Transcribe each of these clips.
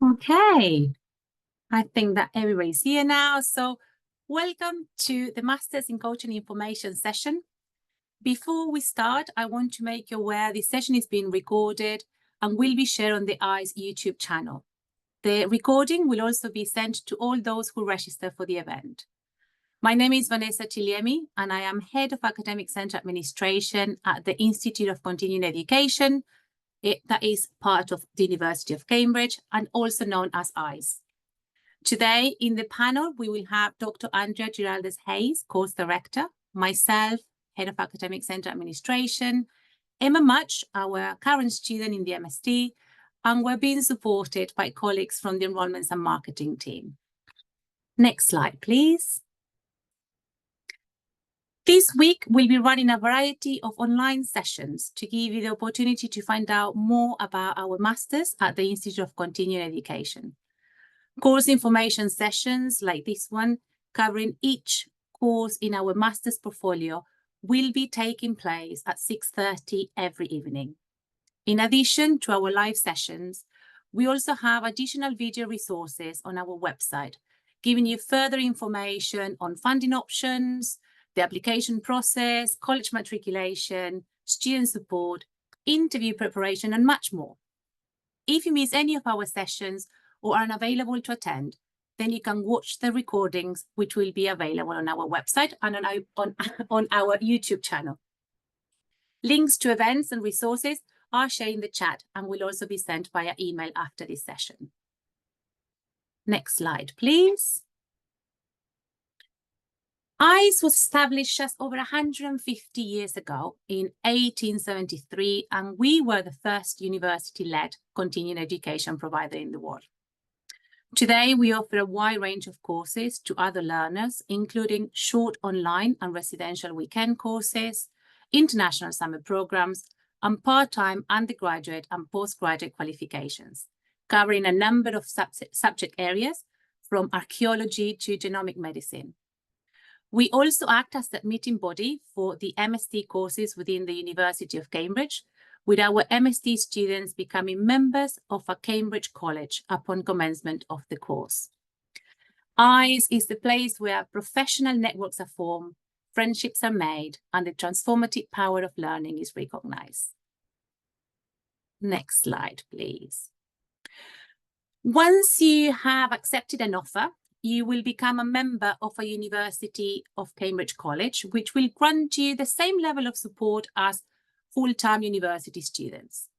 Okay, I think that everybody's here now. So welcome to the Masters in Coaching Information session. Before we start, I want to make you aware this session is being recorded and will be shared on the ICE YouTube channel. The recording will also be sent to all those who register for the event. My name is Vanessa Chiliemi, and I am Head of Academic Center Administration at the Institute of Continuing Education, that is part of the University of Cambridge and also known as ICE. Today in the panel, we will have Dr. Andrea Giraldes-Hayes, Course Director, myself, Head of Academic Center Administration, Emma Much, our current student in the MSD, and we're being supported by colleagues from the Enrollments and Marketing team. Next slide, please. This week, we'll be running a variety of online sessions to give you the opportunity to find out more about our Masters at the Institute of Continuing Education. Course information sessions like this one, covering each course in our Masters portfolio, will be taking place at 6:30 every evening. In addition to our live sessions, we also have additional video resources on our website, giving you further information on funding options, the application process, college matriculation, student support, interview preparation, and much more. If you miss any of our sessions or are unavailable to attend, then you can watch the recordings, which will be available on our website and on our YouTube channel. Links to events and resources are shared in the chat and will also be sent via email after this session. Next slide, please. ICE was established just over 150 years ago in 1873, and we were the first university-led continuing education provider in the world. Today, we offer a wide range of courses to other learners, including short online and residential weekend courses, international summer programs, and part-time undergraduate and postgraduate qualifications, covering a number of subject areas from archaeology to genomic medicine. We also act as the admitting body for the MSD courses within the University of Cambridge, with our MSD students becoming members of a Cambridge college upon commencement of the course. ICE is the place where professional networks are formed, friendships are made, and the transformative power of learning is recognized. Next slide, please. Once you have accepted an offer, you will become a member of a University of Cambridge College, which will grant you the same level of support as full-time university students.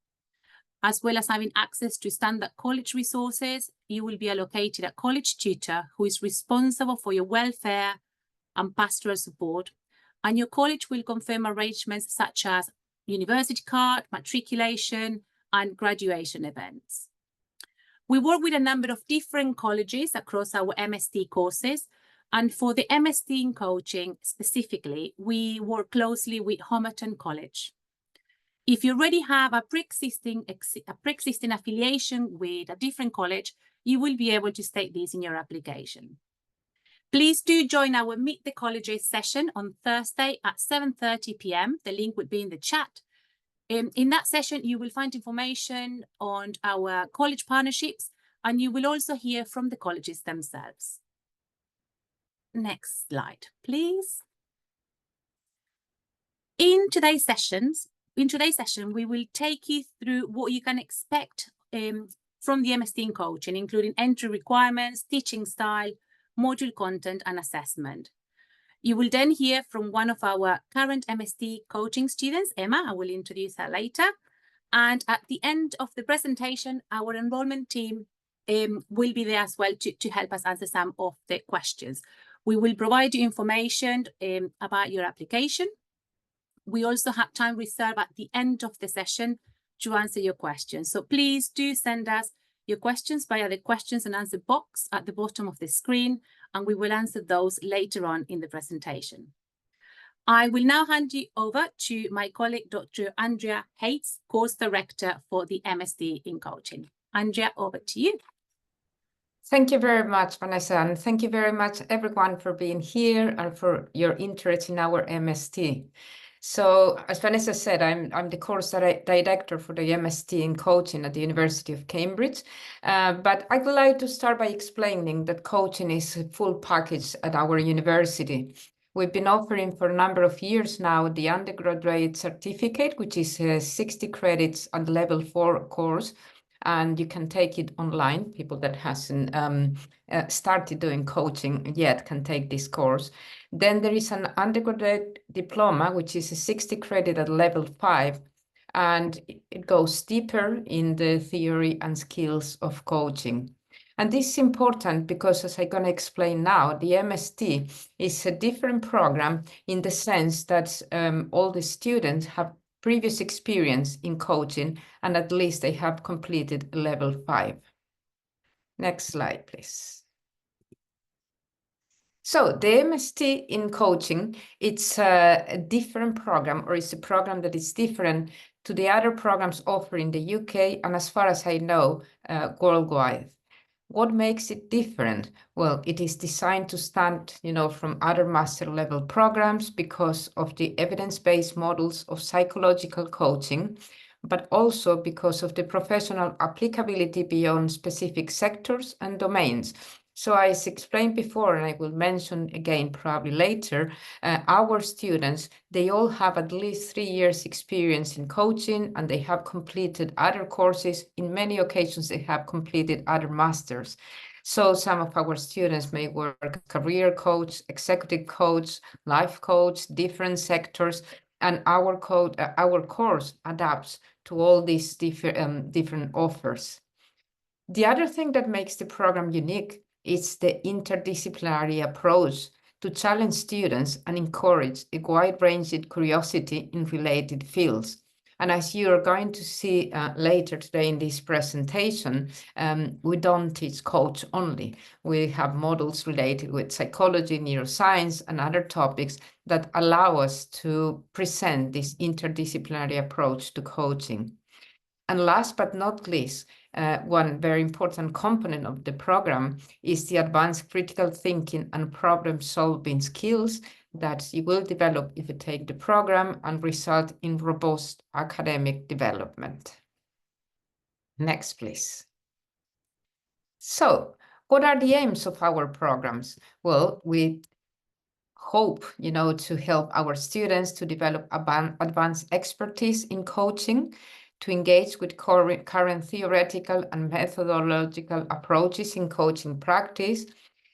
As well as having access to standard college resources, you will be allocated a college tutor who is responsible for your welfare and pastoral support, and your college will confirm arrangements such as university card, matriculation, and graduation events. We work with a number of different colleges across our MSD courses, and for the MSD in coaching specifically, we work closely with Homerton College. If you already have a pre-existing affiliation with a different college, you will be able to state this in your application. Please do join our Meet the Colleges session on Thursday at 7:30 p.m. The link will be in the chat. In that session, you will find information on our college partnerships, and you will also hear from the colleges themselves. Next slide, please. In today's session, we will take you through what you can expect from the MSD in coaching, including entry requirements, teaching style, module content, and assessment. You will then hear from one of our current MSD coaching students, Emma. I will introduce her later. And at the end of the presentation, our enrollment team will be there as well to help us answer some of the questions. We will provide you information about your application. We also have time reserved at the end of the session to answer your questions. So please do send us your questions via the questions and answer box at the bottom of the screen, and we will answer those later on in the presentation. I will now hand you over to my colleague, Dr. Andrea Hayes, Course Director for the MSD in Coaching. Andrea, over to you. Thank you very much, Vanessa, and thank you very much, everyone, for being here and for your interest in our MSD. So as Vanessa said, I'm the course director for the MST in coaching at the University of Cambridge. But I would like to start by explaining that coaching is a full package at our university. We've been offering for a number of years now the undergraduate certificate, which is 60 credits at level 4 course. And you can take it online. People that hasn't started doing coaching yet can take this course. Then there is an undergraduate diploma, which is a 60 credit at level 5, and it goes deeper in the theory and skills of coaching. And this is important because, as I'm going to explain now, the MST is a different program in the sense that all the students have previous experience in coaching, and at least they have completed level 5. Next slide, please. So the MST in coaching, it's a different program, or it's a program that is different to the other programs offered in the UK, and as far as I know, worldwide. What makes it different? Well, it is designed to stand, from other master level programs because of the evidence-based models of psychological coaching, but also because of the professional applicability beyond specific sectors and domains. So as explained before, and I will mention again probably later, our students, they all have at least 3 years experience in coaching, and they have completed other courses. In many occasions, they have completed other masters. So some of our students may work as career coach, executive coach, life coach, different sectors, and our course adapts to all these different offers. The other thing that makes the program unique is the interdisciplinary approach to challenge students and encourage a wide-ranged curiosity in related fields. And as you are going to see later today in this presentation, we don't teach coach only. We have models related with psychology, neuroscience, and other topics that allow us to present this interdisciplinary approach to coaching. And last but not least, one very important component of the program is the advanced critical thinking and problem-solving skills that you will develop if you take the program and result in robust academic development. Next, please. So, what are the aims of our programs? Well, we hope, to help our students to develop advanced expertise in coaching, to engage with current theoretical and methodological approaches in coaching practice,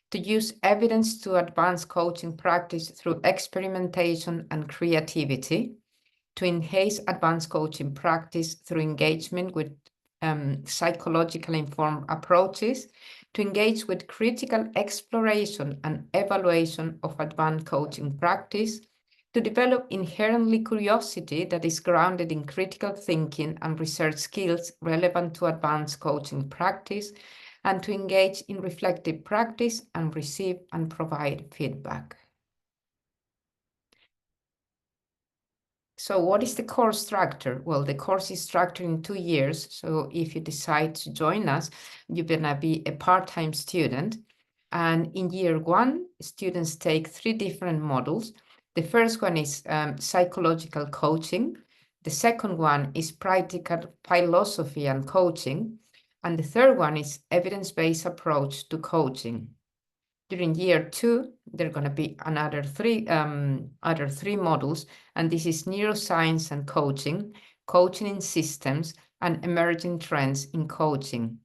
to use evidence to advance coaching practice through experimentation and creativity, to enhance advanced coaching practice through engagement with psychologically informed approaches, to engage with critical exploration and evaluation of advanced coaching practice, to develop inherently curiosity that is grounded in critical thinking and research skills relevant to advanced coaching practice, and to engage in reflective practice and receive and provide feedback. So what is the course structure? Well, the course is structured in 2 years. So if you decide to join us, you're gonna be a part-time student. And in year 1, students take 3 different models. The first one is psychological coaching. The second one is practical philosophy and coaching. And the third one is evidence-based approach to coaching. During year 2, there are going to be other three models, and this is neuroscience and coaching, coaching in systems, and emerging trends in coaching.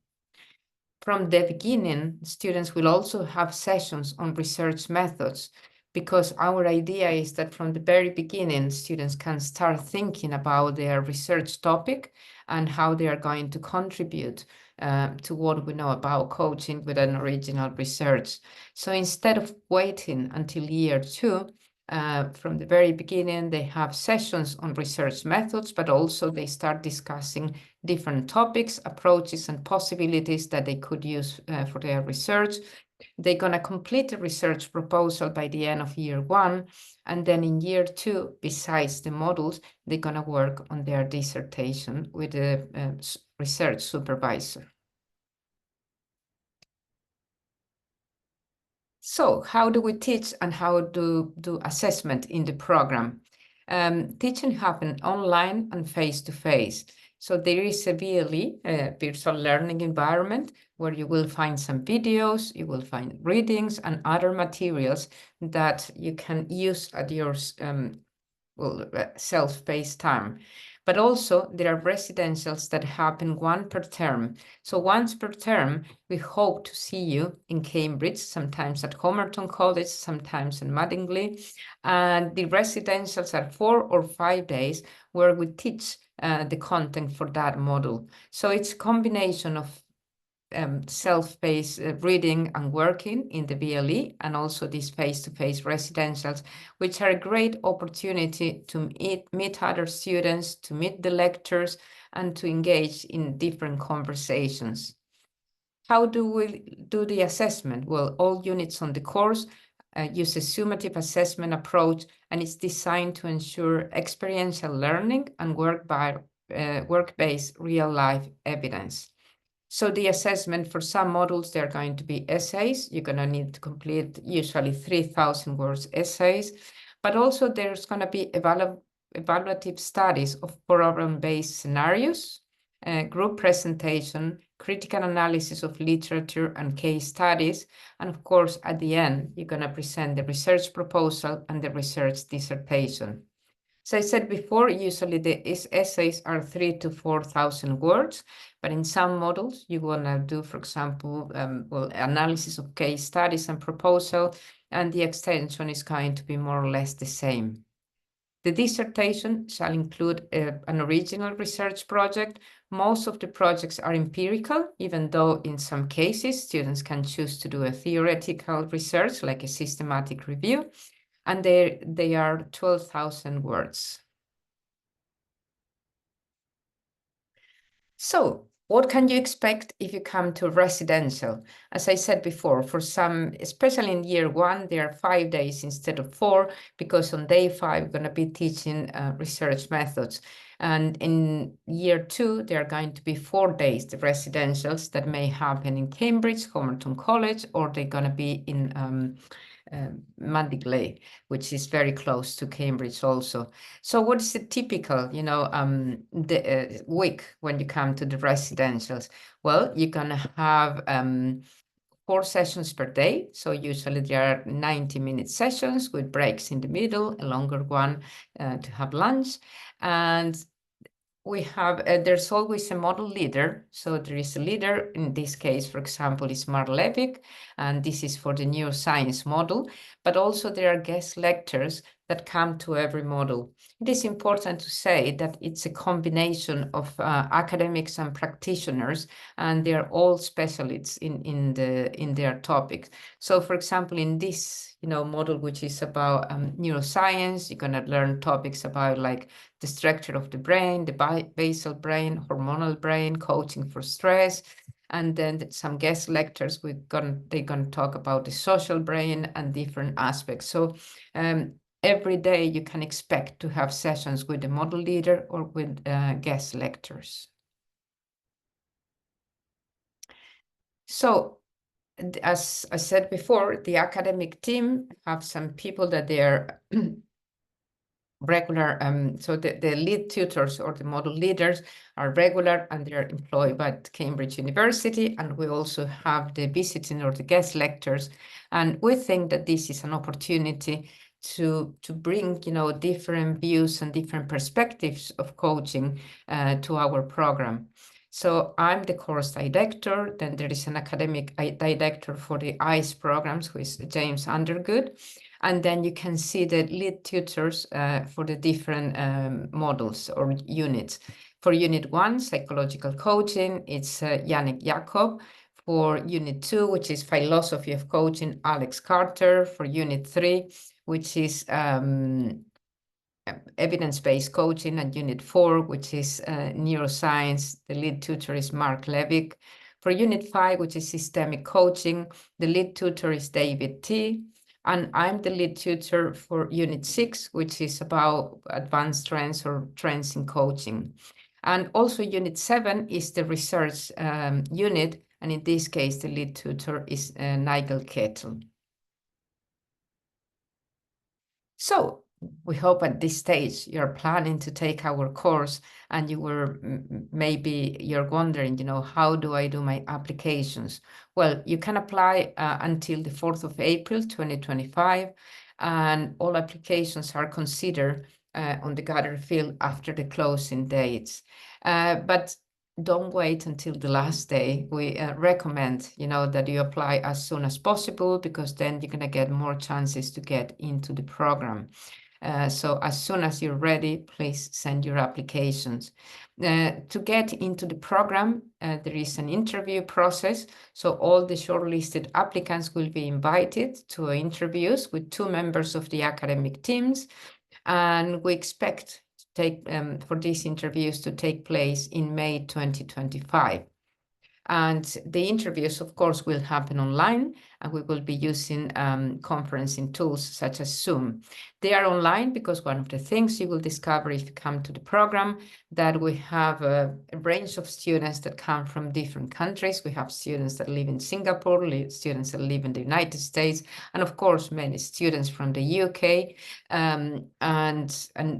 From the beginning, students will also have sessions on research methods, because our idea is that from the very beginning, students can start thinking about their research topic and how they are going to contribute to what we know about coaching with an original research. So instead of waiting until year 2, from the very beginning, they have sessions on research methods, but also they start discussing different topics, approaches, and possibilities that they could use for their research. They're going to complete a research proposal by the end of year 1. And then in year 2, besides the models, they're going to work on their dissertation with a research supervisor. So how do we teach and how do assessment in the program? Teaching happens online and face-to-face. So there is a VLE, virtual learning environment, where you will find some videos, you will find readings and other materials that you can use at your self-paced time. But also there are residentials that happen one per term. So once per term, we hope to see you in Cambridge, sometimes at Homerton College, sometimes in Madingley. And the residentials are 4 or 5 days where we teach the content for that model. So it's a combination of self-paced reading and working in the VLE, and also these face-to-face residentials, which are a great opportunity to meet other students, to meet the lecturers, and to engage in different conversations. How do we do the assessment? Well, all units on the course use a summative assessment approach, and it's designed to ensure experiential learning and work-based real-life evidence. So the assessment for some models, they're going to be essays. You're going to need to complete usually 3,000 words essays, but also there's going to be evaluative studies of problem-based scenarios, group presentation, critical analysis of literature and case studies. And of course, at the end, you're going to present the research proposal and the research dissertation. So I said before, usually the essays are 3,000 to 4,000 words, but in some models, you want to do, for example, analysis of case studies and proposal, and the extension is going to be more or less the same. The dissertation shall include an original research project. Most of the projects are empirical, even though in some cases, students can choose to do a theoretical research, like a systematic review, and they are 12,000 words. So what can you expect if you come to residential? As I said before, for some, especially in year 1, there are 5 days instead of 4, because on day 5, we're going to be teaching research methods. And in year 2, there are going to be 4 days, the residentials that may happen in Cambridge, Homerton College, or they're going to be in Madingley, which is very close to Cambridge also. So what is the typical, week when you come to the residentials? Well, you're gonna have 4 sessions per day. So usually there are 90-minute sessions with breaks in the middle, a longer one to have lunch. And we have, there's always a model leader. So there is a leader, in this case, for example, is Mark Levick, and this is for the neuroscience model, but also there are guest lecturers that come to every model. It is important to say that it's a combination of academics and practitioners, and they're all specialists in their topics. So for example, in this model, which is about neuroscience, you're going to learn topics about like the structure of the brain, the basal brain, hormonal brain, coaching for stress. And then some guest lecturers, they're going to talk about the social brain and different aspects. So every day you can expect to have sessions with the model leader or with guest lecturers. So as I said before, the academic team have some people that they're regular, so the lead tutors or the model leaders are regular and they're employed by Cambridge University, and we also have the visiting or the guest lectures, and we think that this is an opportunity to bring different views and different perspectives of coaching to our program. So I'm the course director, then there is an academic director for the ICE programs, who is James Undergood. And then you can see the lead tutors for the different models or units. For Unit 1, Psychological Coaching, it's Yannick Jacob. For Unit 2, which is Philosophy of Coaching, Alex Carter. For Unit 3, which is Evidence-Based Coaching, and Unit 4, which is Neuroscience, the lead tutor is Mark Levick. For Unit 5, which is Systemic Coaching, the lead tutor is David T. And I'm the lead tutor for Unit 6, which is about advanced trends or trends in coaching. And also Unit 7 is the research unit. And in this case, the lead tutor is Nigel Kettle. So we hope at this stage you're planning to take our course, and you were maybe you're wondering, how do I do my applications? Well, you can apply until the 4th of April 2025, and all applications are considered on the gather field after the closing dates. But don't wait until the last day. We recommend, that you apply as soon as possible, because then you're going to get more chances to get into the program. So as soon as you're ready, please send your applications. To get into the program, there is an interview process. So all the shortlisted applicants will be invited to interviews with 2 members of the academic teams. And we expect for these interviews to take place in May 2025. And the interviews, of course, will happen online, and we will be using conferencing tools such as Zoom. They are online because one of the things you will discover if you come to the program, that we have a range of students that come from different countries. We have students that live in Singapore, students that live in the United States, and of course, many students from the UK and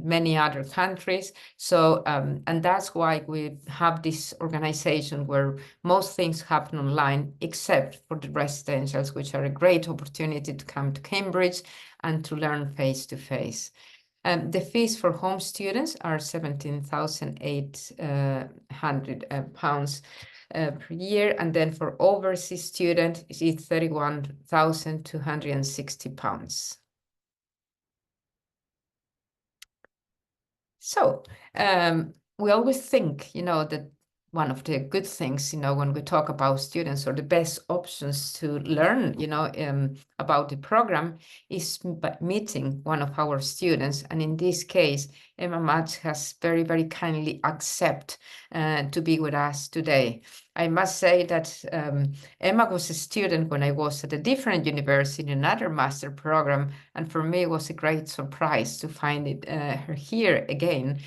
many other countries. So, and that's why we have this organization where most things happen online, except for the residentials, which are a great opportunity to come to Cambridge and to learn face-to-face. The fees for home students are £17,800 per year, and then for overseas students, it's £31,260. So we always think, that one of the good things, when we talk about students, or the best options to learn, about the program, is meeting one of our students. And in this case, Emma Match has very, very kindly accepted to be with us today. I must say that Emma was a student when I was at a different university in another master program. And for me, it was a great surprise to find her here again,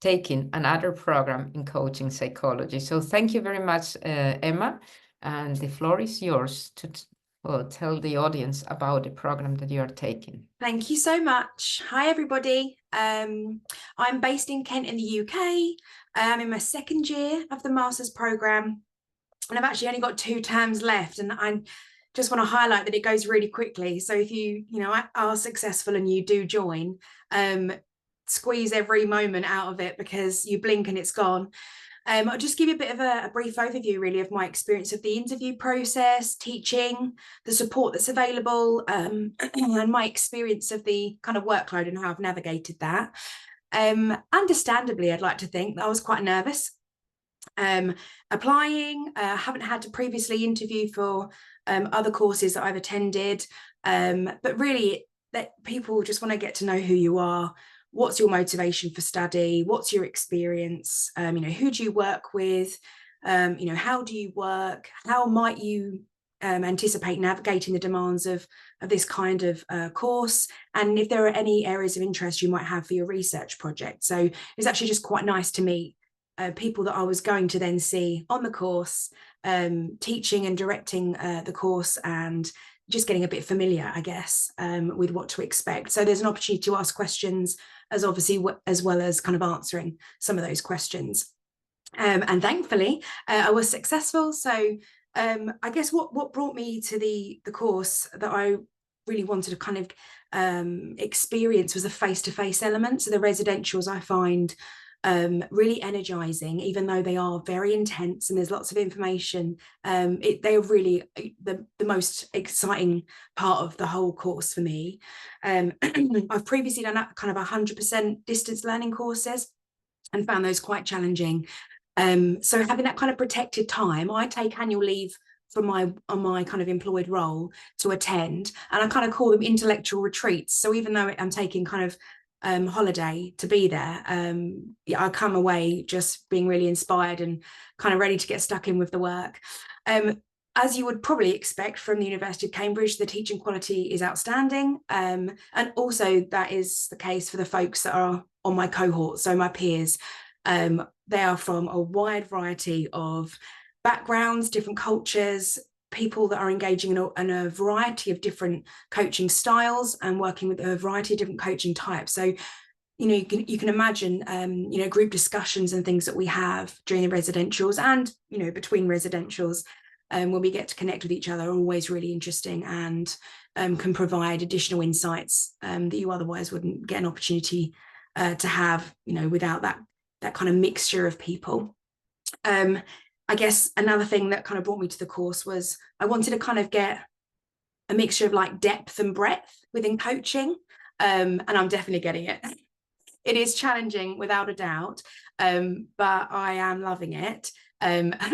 taking another program in coaching psychology. So thank you very much, Emma, and the floor is yours to tell the audience about the program that you are taking. Thank you so much. Hi, everybody. I'm based in Kent in the UK. I'm in my 2nd year of the master's program, and I've actually only got 2 terms left, and I just want to highlight that it goes really quickly. So if you are successful and you do join, squeeze every moment out of it, because you blink and it's gone. I'll just give you a bit of a brief overview, really, of my experience of the interview process, teaching, the support that's available, and my experience of the kind of workload and how I've navigated that. Understandably, I'd like to think that I was quite nervous applying. Haven't had to previously interview for other courses that I've attended, but really, that people just want to get to know who you are. What's your motivation for study? What's your experience? Who do you work with? How do you work? How might you anticipate navigating the demands of this kind of course? And if there are any areas of interest you might have for your research project. So it's actually just quite nice to meet people that I was going to then see on the course, teaching and directing the course, and just getting a bit familiar, I guess, with what to expect. So there's an opportunity to ask questions, as well as kind of answering some of those questions. And thankfully, I was successful. So I guess what brought me to the course that I really wanted to kind of experience was a face-to-face element. So the residentials I find really energizing, even though they are very intense and there's lots of information. They are really the most exciting part of the whole course for me. I've previously done kind of 100% distance learning courses and found those quite challenging. So having that kind of protected time, I take annual leave from my kind of employed role to attend, and I kind of call them intellectual retreats. So even though I'm taking kind of holiday to be there, I come away just being really inspired and kind of ready to get stuck in with the work. As you would probably expect from the University of Cambridge, the teaching quality is outstanding, and also that is the case for the folks that are on my cohort, so my peers. They are from a wide variety of backgrounds, different cultures, people that are engaging in a variety of different coaching styles and working with a variety of different coaching types. So, you know, you can imagine, you know, group discussions and things that we have during the residentials and, you know, between residentials, when we get to connect with each other, are always really interesting and can provide additional insights that you otherwise wouldn't get an opportunity to have, you know, without that kind of mixture of people. I guess another thing that kind of brought me to the course was I wanted to kind of get a mixture of like depth and breadth within coaching, and I'm definitely getting it. It is challenging without a doubt, but I am loving it.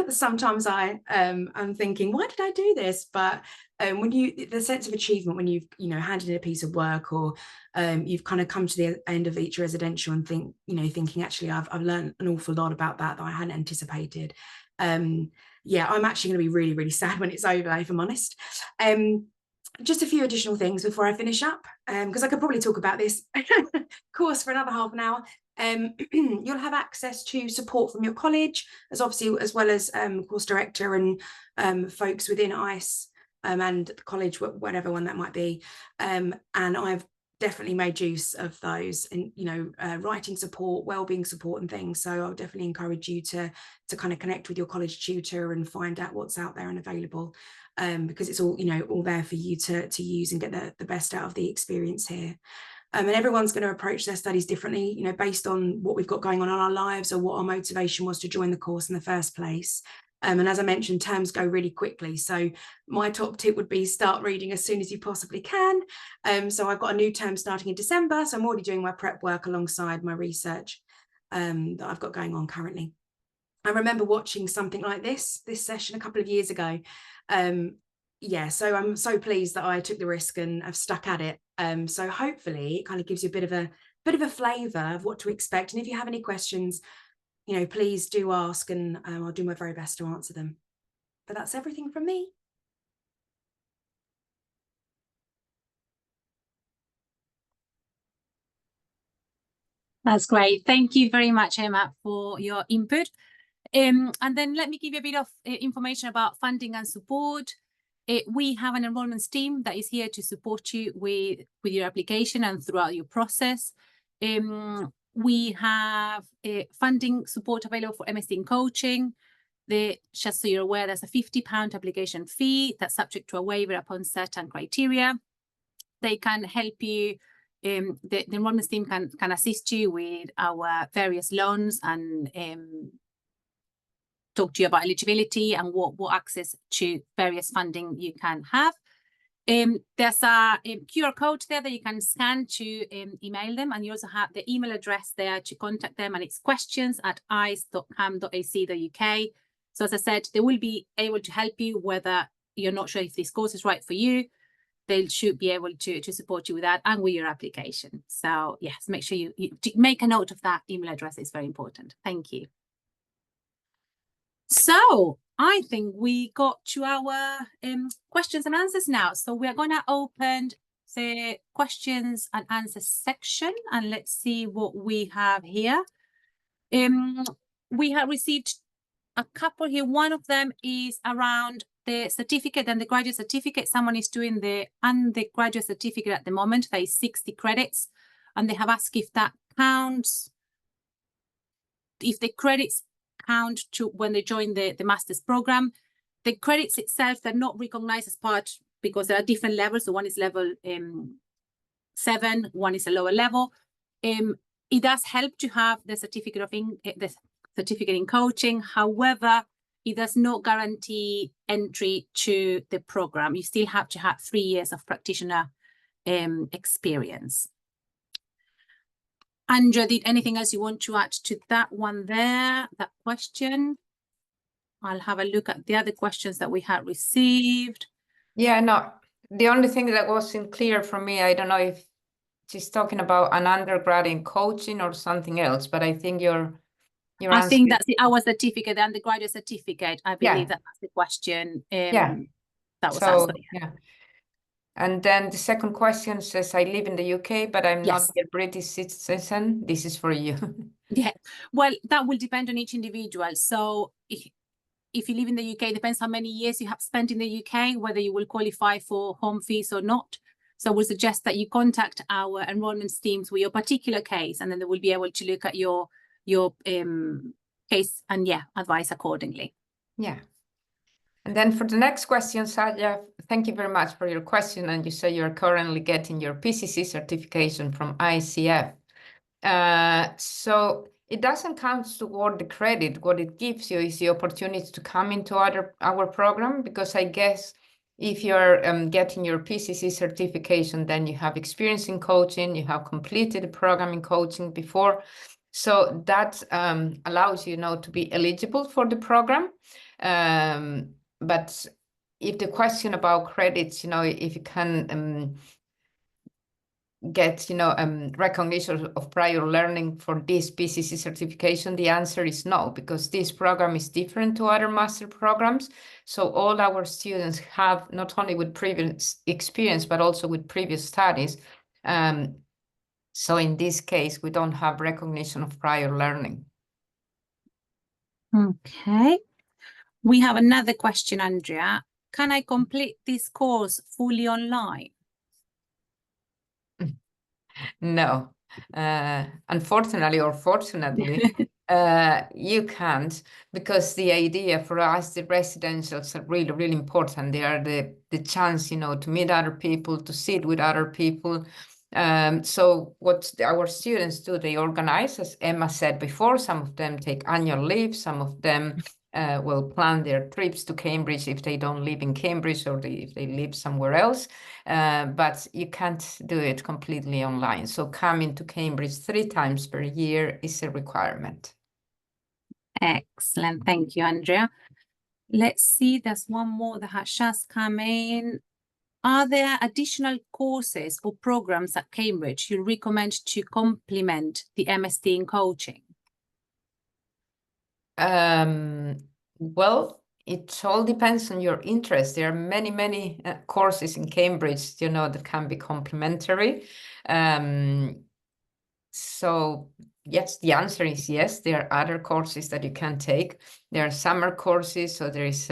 Sometimes I'm thinking, why did I do this? But when the sense of achievement when you've, you know, handed in a piece of work, or you've kind of come to the end of each residential and thinking actually I've learned an awful lot about that I hadn't anticipated. Yeah, I'm actually going to be really, really sad when it's over, if I'm honest. Just a few additional things before I finish up, because I could probably talk about this course for another half an hour. You'll have access to support from your college, as well as course director and folks within ICE and the college, whatever one that might be. And I've definitely made use of those, and you know, writing support, wellbeing support and things. So I'll definitely encourage you to kind of connect with your college tutor and find out what's out there and available, because it's all, you know, all there for you to use and get the best out of the experience here. And everyone's going to approach their studies differently, you know, based on what we've got going on in our lives or what our motivation was to join the course in the first place. And as I mentioned, terms go really quickly. So my top tip would be start reading as soon as you possibly can. So I've got a new term starting in December. So I'm already doing my prep work alongside my research that I've got going on currently. I remember watching something like this session a couple of years ago. Yeah, so I'm so pleased that I took the risk and have stuck at it. So hopefully it kind of gives you a bit of a flavour of what to expect. And if you have any questions, you know, please do ask, and I'll do my very best to answer them. But that's everything from me. That's great. Thank you very much, Emma, for your input. And then let me give you a bit of information about funding and support. We have an enrollment team that is here to support you with your application and throughout your process. We have funding support available for MSc in coaching. Just so you're aware, there's a £50 application fee that's subject to a waiver upon certain criteria. They can help you. The enrollment team can assist you with our various loans and talk to you about eligibility and what access to various funding you can have. There's a QR code there that you can scan to email them, and you also have the email address there to contact them, and it's questions@ice.cam.ac.uk. So as I said, they will be able to help you whether you're not sure if this course is right for you. They should be able to support you with that and with your application. So yes, make sure you make a note of that email address. It's very important. Thank you. So I think we got to our questions and answers now. So we are going to open the questions and answers section, and let's see what we have here. We have received a couple here. One of them is around the certificate and the graduate certificate. Someone is doing the undergraduate certificate at the moment. That is 60 credits, and they have asked if that counts, if the credits count to when they join the master's program. The credits itself, they're not recognized as part because there are different levels. So one is level 7, one is a lower level. It does help to have the certificate in coaching. However, it does not guarantee entry to the program. You still have to have 3 years of practitioner experience. Andrea, did anything else you want to add to that one there, that question? I'll have a look at the other questions that we had received. Yeah, no, the only thing that wasn't clear for me, I don't know if she's talking about an undergrad in coaching or something else, but I think I think that's our certificate, the undergraduate certificate. I believe that's the question. Yeah. That was So, asked. yeah. And then the second question says, I live in the UK, but I'm not a British citizen. This is for you. Yeah, well, that will depend on each individual. So if you live in the UK, it depends how many years you have spent in the UK, whether you will qualify for home fees or not. So we suggest that you contact our enrolment teams with your particular case, and then they will be able to look at your case and advise accordingly. Yeah. And then for the next question, Saja, thank you very much for your question. And you say you're currently getting your PCC certification from ICF. So it doesn't count toward the credit. What it gives you is the opportunity to come into our program, because I guess if you're getting your PCC certification, then you have experience in coaching, you have completed the program in coaching before. So that allows you now to be eligible for the program. But if the question about credits, if you can get, recognition of prior learning for this PCC certification, the answer is no, because this program is different to other master programs. So all our students have not only with previous experience, but also with previous studies. So in this case, we don't have recognition of prior learning. Okay. We have another question, Andrea. Can I complete this course fully online? No, unfortunately or fortunately, you can't, because the idea for us, the residentials are really, really important. They are the chance, to meet other people, to sit with other people. So what our students do, they organize, as Emma said before, some of them take annual leave, some of them will plan their trips to Cambridge if they don't live in Cambridge, or if they live somewhere else. But you can't do it completely online. So coming to Cambridge 3 times per year is a requirement. Excellent. Thank you, Andrea. Let's see, there's one more that has just come in. Are there additional courses or programs at Cambridge you recommend to complement the MSc in coaching? Well, it all depends on your interest. There are many, many courses in Cambridge, that can be complementary. So yes, the answer is yes. There are other courses that you can take. There are summer courses, so there is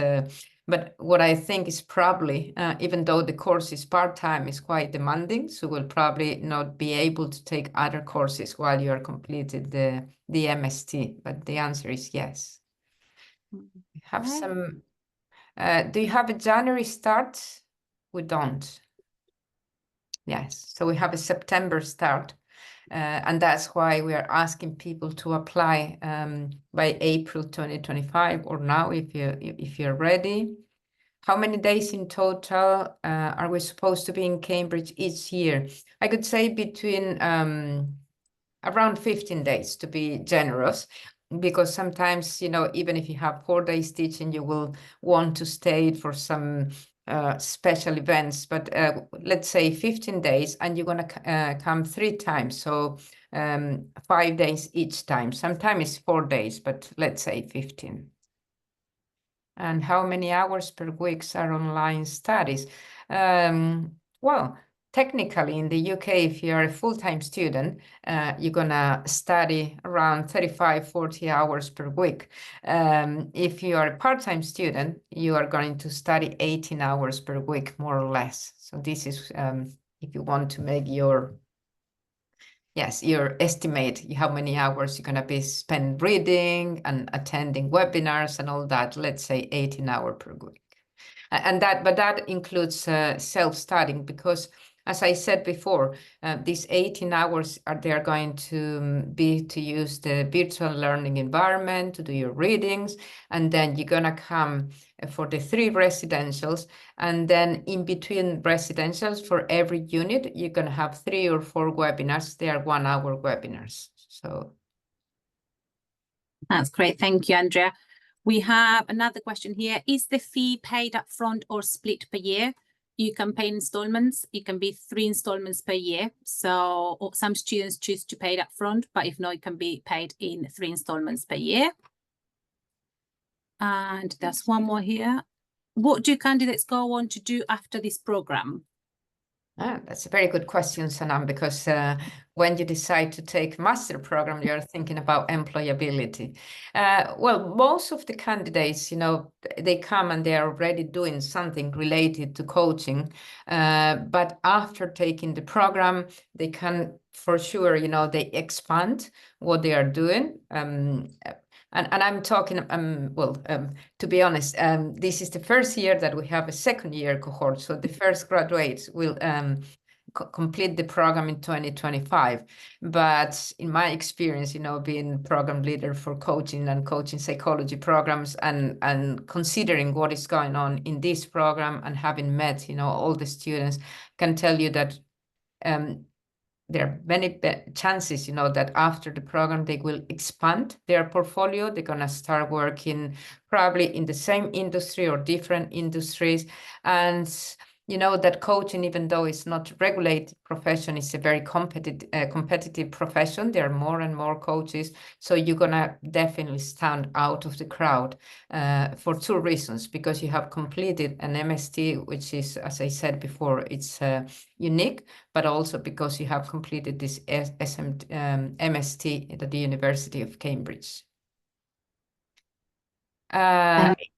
but what I think is probably, even though the course is part-time, is quite demanding, so we'll probably not be able to take other courses while you are completed the MST, but the answer is yes. We have some, do you have a January start? We don't. Yes, so we have a September start. And that's why we are asking people to apply by April 2025, or now if you're ready. How many days in total are we supposed to be in Cambridge each year? I could say between around 15 days, to be generous, because sometimes, even if you have 4 days teaching, you will want to stay for some special events, but let's say 15 days, and you're going to come 3 times, so 5 days each time. Sometimes it's 4 days, but let's say 15. And how many hours per week are online studies? Well, technically in the UK, if you're a full-time student, you're gonna study around 35-40 hours per week. If you are a part-time student, you are going to study 18 hours per week, more or less. So this is if you want to make your estimate how many hours you're going to be spent reading and attending webinars and all that, let's say 18 hours per week. And that includes self-studying, because as I said before, these 18 hours they're going to be to use the virtual learning environment to do your readings, and then you're gonna come for the 3 residentials, and then in between residentials for every unit, you're gonna have 3 or 4 webinars. They are 1-hour webinars. So that's great. Thank you, Andrea. We have another question here. Is the fee paid up front or split per year? You can pay installments. It can be 3 installments per year. So some students choose to pay it up front, but if not, it can be paid in 3 installments per year. And there's one more here. What do candidates go on to do after this program? That's a very good question, Sanam, because when you decide to take master program, you're thinking about employability. Well, most of the candidates, they come and they are already doing something related to coaching. But after taking the program, they can, for sure, they expand what they are doing. And I'm talking, to be honest, this is the first year that we have a second year cohort. So the first graduates will complete the program in 2025. But in my experience, being program leader for coaching and coaching psychology programs and considering what is going on in this program and having met, all the students, can tell you that there are many chances, that after the program, they will expand their portfolio. They're going to start working probably in the same industry or different industries. And that coaching, even though it's not a regulated profession, it's a very competitive profession. There are more and more coaches. So you're going to definitely stand out of the crowd for two reasons. Because you have completed an MST, which is, as I said before, it's unique, but also because you have completed this MST at the University of Cambridge.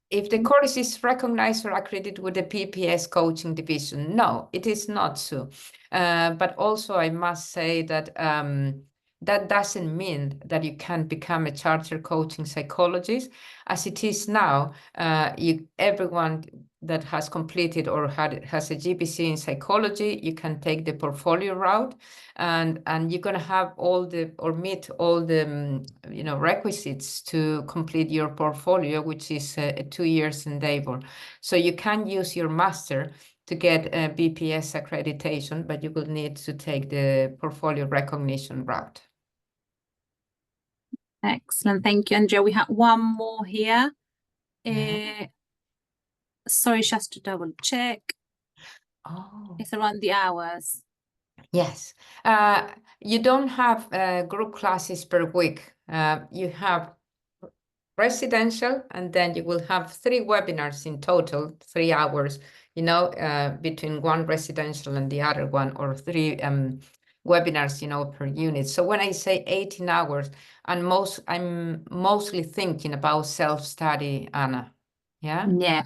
If the course is recognized or accredited with the PPS coaching division, no, it is not so. But also I must say that that doesn't mean that you can become a chartered coaching psychologist. As it is now, everyone that has completed or has a GPC in psychology, you can take the portfolio route, and you're going to have meet all the requisites to complete your portfolio, which is a 2 years endeavor. So you can use your master to get a BPS accreditation, but you will need to take the portfolio recognition route. Excellent, thank you, Andrea. We have one more here. Sorry, just to double check. It's around the hours. Yes. You don't have group classes per week. You have residential, and then you will have 3 webinars in total, 3 hours, between one residential and the other one, or 3 webinars, per unit. So when I say 18 hours, I'm mostly thinking about self-study, Anna. Yeah. Yeah.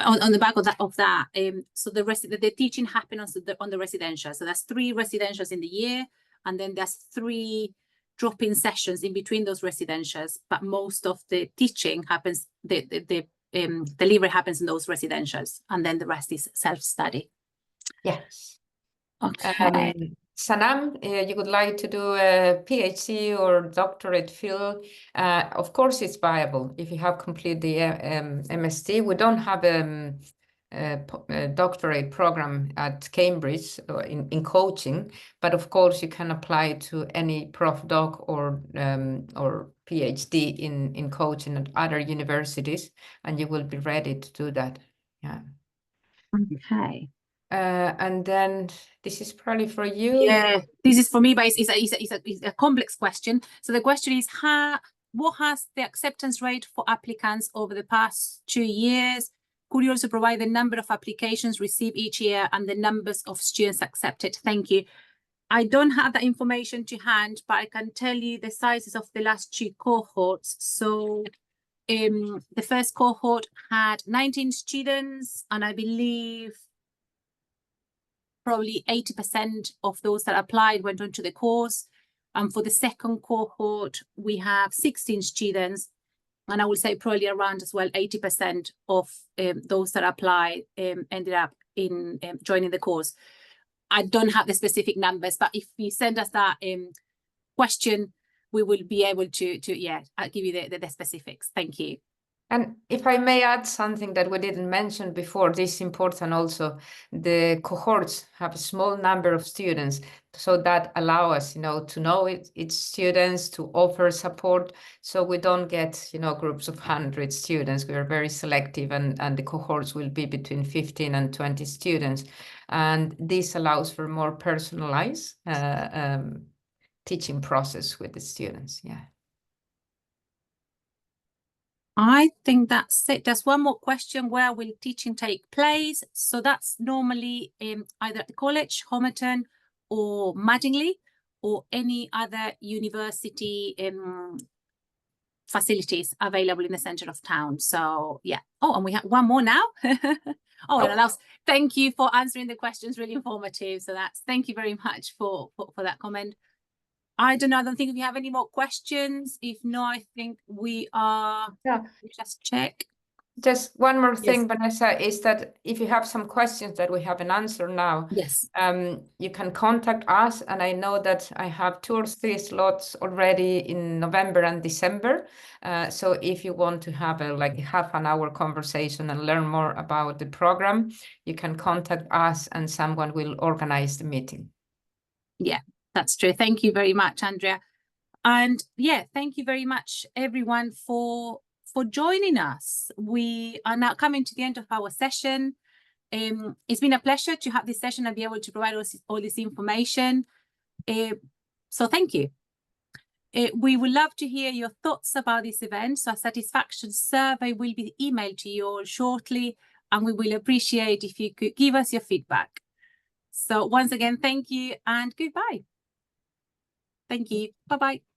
On the back of that, so the teaching happens on the residential. So that's 3 residentials in the year, and then there's 3 drop-in sessions in between those residentials. But most of the teaching happens, the delivery happens in those residentials, and then the rest is self-study. Yes. Okay. Sanam, you would like to do a PhD or doctorate field? Of course, it's viable if you have completed the MST. We don't have a doctorate program at Cambridge in coaching, but of course you can apply to any prof doc or PhD in coaching at other universities, and you will be ready to do that. Yeah. Okay. And then this is probably for you. Yeah, this is for me, but it's a complex question. So the question is, what has the acceptance rate for applicants over the past 2 years? Could you also provide the number of applications received each year and the numbers of students accepted? Thank you. I don't have that information to hand, but I can tell you the sizes of the last 2 cohorts. So the first cohort had 19 students, and I believe probably 80% of those that applied went on to the course. And for the second cohort, we have 16 students, and I would say probably around as well 80% of those that applied ended up in joining the course. I don't have the specific numbers, but if you send us that question, we will be able to I'll give you the specifics. Thank you. And if I may add something that we didn't mention before, this is important also. The cohorts have a small number of students, so that allow us, to know its students, to offer support. So we don't get, groups of 100 students. We are very selective, and the cohorts will be between 15 and 20 students. And this allows for more personalized teaching process with the students. Yeah. I think that's it. There's one more question. Where will teaching take place? So that's normally either at the college, Homerton, or Madingley, or any other university facilities available in the centre of town. So yeah. Oh, and we have one more now. Oh, and else, thank you for answering the questions. Really informative. So thank you very much for that comment. I don't think if you have any more questions. If not, I think we are. Yeah. Just check. Just one more thing, Yes. Vanessa, is that if you have some questions that we haven't answered now, Yes. you can contact us. And I know that I have 2 or 3 slots already in November and December. So if you want to have a half an hour conversation and learn more about the program, you can contact us and someone will organize the meeting. Yeah, that's true. Thank you very much, Andrea. And yeah, thank you very much, everyone, for joining us. We are now coming to the end of our session. It's been a pleasure to have this session and be able to provide all this information. So thank you. We would love to hear your thoughts about this event. So a satisfaction survey will be emailed to you all shortly, and we will appreciate if you could give us your feedback. So once again, thank you and goodbye. Thank you. Bye-bye.